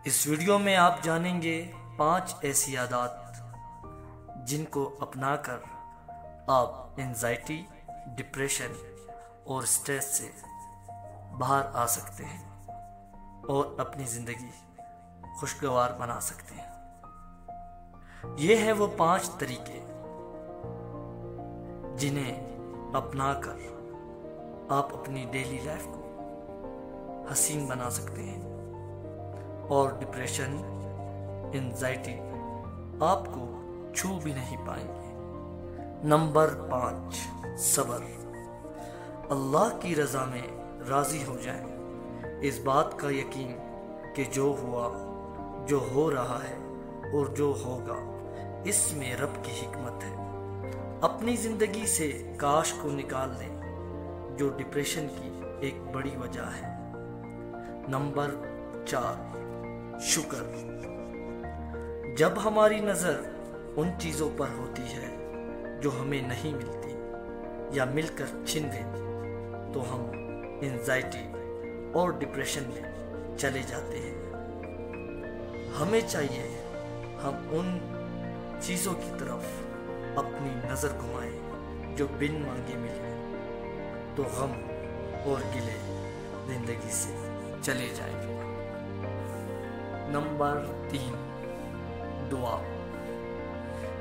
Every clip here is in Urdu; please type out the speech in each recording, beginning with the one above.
اس ویڈیو میں آپ جانیں گے 5 ایسی عادات جن کو اپنا کر آپ انزائٹی، ڈپریشن اور سٹریس سے باہر آ سکتے ہیں اور اپنی زندگی خوشگوار بنا سکتے ہیں۔ یہ ہیں وہ 5 طریقے جنہیں اپنا کر آپ اپنی ڈیلی لائف کو حسین بنا سکتے ہیں اور ڈپریشن، انزائٹی آپ کو چھو بھی نہیں پائیں گے۔ نمبر 5، صبر۔ اللہ کی رضا میں راضی ہو جائیں۔ اس بات کا یقین کہ جو ہوا، جو ہو رہا ہے اور جو ہوگا، اس میں رب کی حکمت ہے۔ اپنی زندگی سے کاش کو نکال دیں جو ڈپریشن کی ایک بڑی وجہ ہے۔ نمبر 4، شکر۔ جب ہماری نظر ان چیزوں پر ہوتی ہے جو ہمیں نہیں ملتی یا مل کر چھن گئی تو ہم انزائٹی اور ڈپریشن میں چلے جاتے ہیں۔ ہمیں چاہیے ہم ان چیزوں کی طرف اپنی نظر گھمائیں جو بن مانگے ملے تو غم اور گلے زندگی سے چلے جائیں گے۔ نمبر 3، دعا۔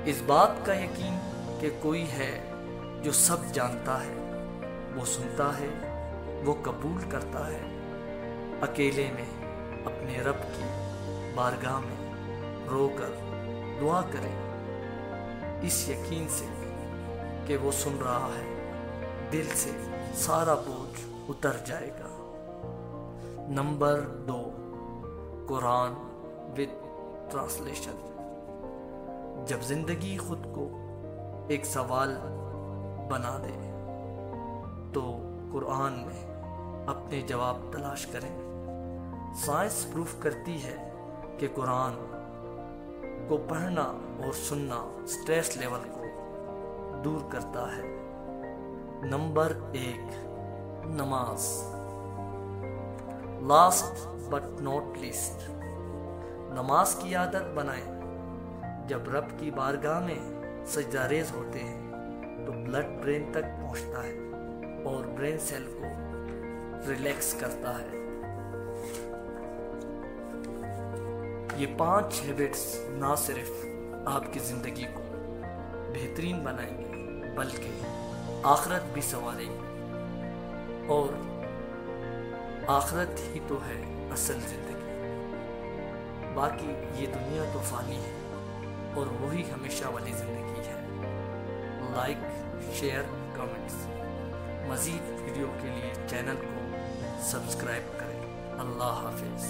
اس بات کا یقین کہ کوئی ہے جو سب جانتا ہے، وہ سنتا ہے، وہ قبول کرتا ہے۔ اکیلے میں اپنے رب کی بارگاہ میں رو کر دعا کریں، اس یقین سے کہ وہ سن رہا ہے، دل سے سارا بوجھ اتر جائے گا۔ Number 2، Quran with translation. جب زندگی خود کو ایک سوال بنا دے تو قرآن میں اپنے جواب تلاش کریں۔ سائنس پروف کرتی ہے کہ قرآن کو پڑھنا اور سننا سٹریس لیول کو دور کرتا ہے۔ نمبر 1، نماز۔ لاسٹ بٹ ناٹ لیسٹ، نماز کی عادت بنائیں۔ جب رب کی بارگاہ میں سجدہ ریز ہوتے ہیں تو بلڈ برین تک پہنچتا ہے اور برین سیل کو ریلیکس کرتا ہے۔ یہ 5 ہیبٹس نہ صرف آپ کی زندگی کو بہترین بنائیں گے بلکہ آخرت بھی سنواریں گے، اور آخرت ہی تو ہے اصل زندگی۔ باقی یہ دنیا تو فانی ہے اور وہی ہمیشہ والی زندگی ہے۔ Like, share, comments. مزید ویڈیو کے لیے چینل کو سبسکرائب کریں۔ اللہ حافظ۔